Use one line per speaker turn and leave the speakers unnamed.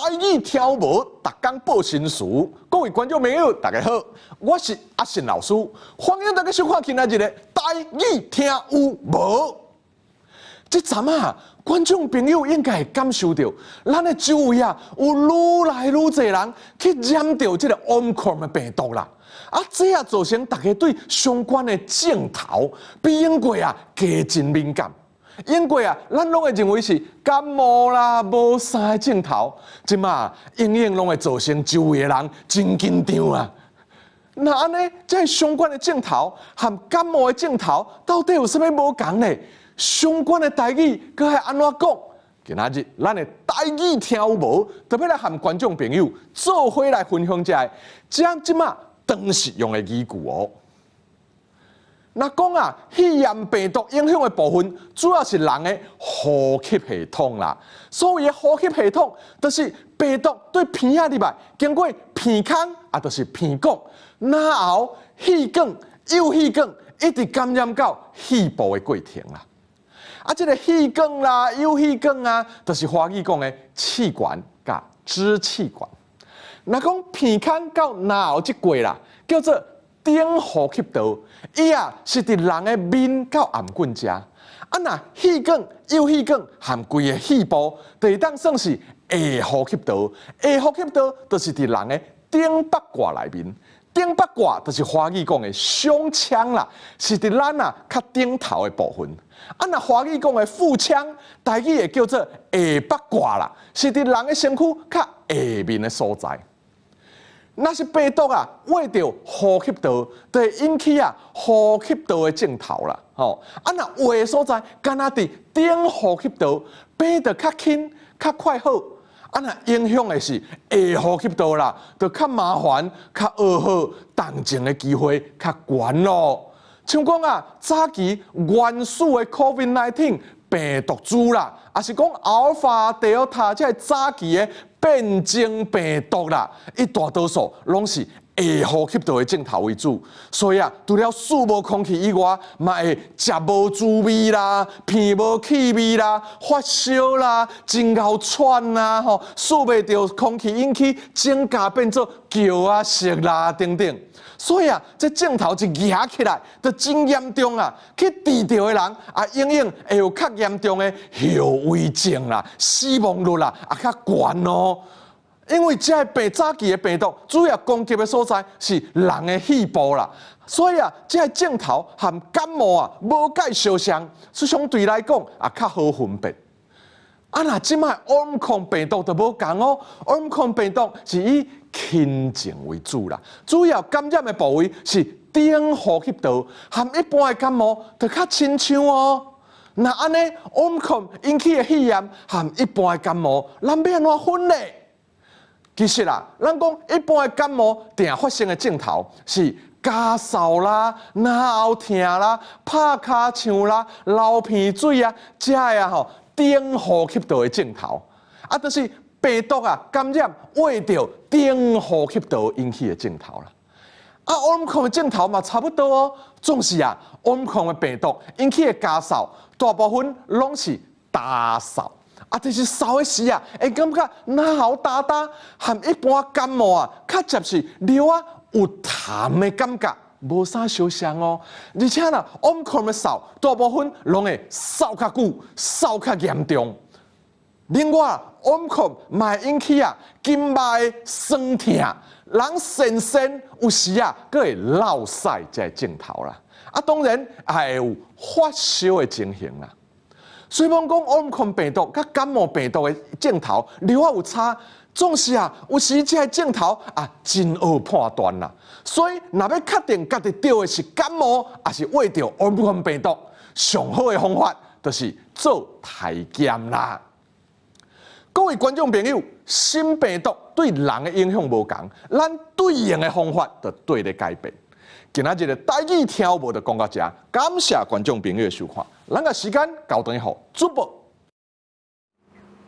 台语听无，逐工报新词。各位观众朋友，大家好，我是阿信老师，欢迎大家收看今仔日的台语听有无？这阵啊，观众朋友应该会感受到，咱的周围啊有愈来愈侪人去染到这个 Omicron 的病毒啦。啊，这也造成大家对相关的镜头比英国啊加真敏感。因过啊，咱拢会认为是感冒啦，无啥个镜头，即嘛永拢会造成周围的人真紧张啊。那安尼，这相关的镜头和感冒的镜头到底有啥物无同呢？相关的台语佮系安怎讲？今仔日咱的台语听有无？特别来和观众朋友做伙来分享一下，将即嘛当实用的语句哦。那讲啊，肺炎病毒影响的部分，主要是人的呼吸系统啦。所谓的呼吸系统，就是病毒对鼻仔入来，经过鼻孔啊，就是鼻管，然后气管、右气管，一直感染到肺部的过程啦。啊，这个气管啦、右气管啊，就是华语讲的气管甲支气管。那讲鼻孔到然后即过啦，叫做顶呼吸道，伊啊是伫人的面到颔管遮。啊，那气管、右气管含规个肺部，就会当算是下呼吸道。下呼吸道就是伫人的顶八卦内面。顶八卦就是华语讲的胸腔啦，是伫咱啊较顶头的部分。啊，那华语讲的腹腔，台语会叫做下八卦啦，是伫人的身躯较下面的所在。那是病毒啊，挖到呼吸道，就会引起啊呼吸道的镜头啦。吼，啊那挖的所在，敢若伫顶呼吸道，变得较轻、较快好。啊那影响的是下呼吸道啦，就较麻烦、较噩耗，重症的机会较悬咯。像讲啊，早期原始的 COVID-19 病毒株啦，也是讲 Alpha、Delta 这早期的变种病毒啦，伊大多数拢是下呼吸道的镜头为主，所以啊，除了数无空气以外，嘛会食无滋味啦、鼻无气味啦、发烧啦、真够喘啦，吼，数袂到空气引起症加变做叫啊、食啦等等。所以啊，这镜头一压起来，就真严重啊！去治疗的人啊，永远会有较严重的后遗症啦、死亡率啦啊较悬哦。因为这病早期的病毒主要攻击的所在是人的肺部啦，所以啊，这镜头和感冒啊无介相像，相对来讲啊较好分辨。啊，那即卖 Omicron 病毒就无同哦 ，Omicron 病毒是以轻症为主啦，主要感染的部位是顶呼吸道，和一般的感冒就较亲像哦。那安尼 Omicron 引起的肺炎和一般的感冒，咱要安怎分呢？其实啦，咱讲一般的感冒定发生的镜头是咳嗽啦、咽喉痛啦、拍骹唱啦、流鼻水啊，这啊吼顶呼吸道的镜头，啊，就是病毒啊感染挖到顶呼吸道引起的镜头啦。啊，Omicron 的镜头嘛差不多哦，总是啊，Omicron 的病毒引起的咳嗽，大部分拢是打嗽。啊，就是嗽的时啊，会感觉咽喉打打，和一般感冒啊，较接是流啊有痰的感觉，无啥相像哦。而且呢，Omicron 的嗽大部分拢会嗽较久、嗽较严重。另外 ，Omicron 嘛会引起啊静脉酸痛，人身有时啊，佫会落屎这镜头啦。啊，当然还有发烧的情形啦。虽然讲 Omicron 病毒甲感冒病毒的镜头流啊有差，总是啊有时这镜头啊真好判断啦。所以若要确定家己得的是感冒，还是挖到 Omicron 病毒，上好的方法就是做体检啦。各位观众朋友，新病毒对人的影响无同，咱对应的方法就对咧改变。今仔日的台语听无就讲到这，感谢观众朋友的收看，咱个时间交转好，主播。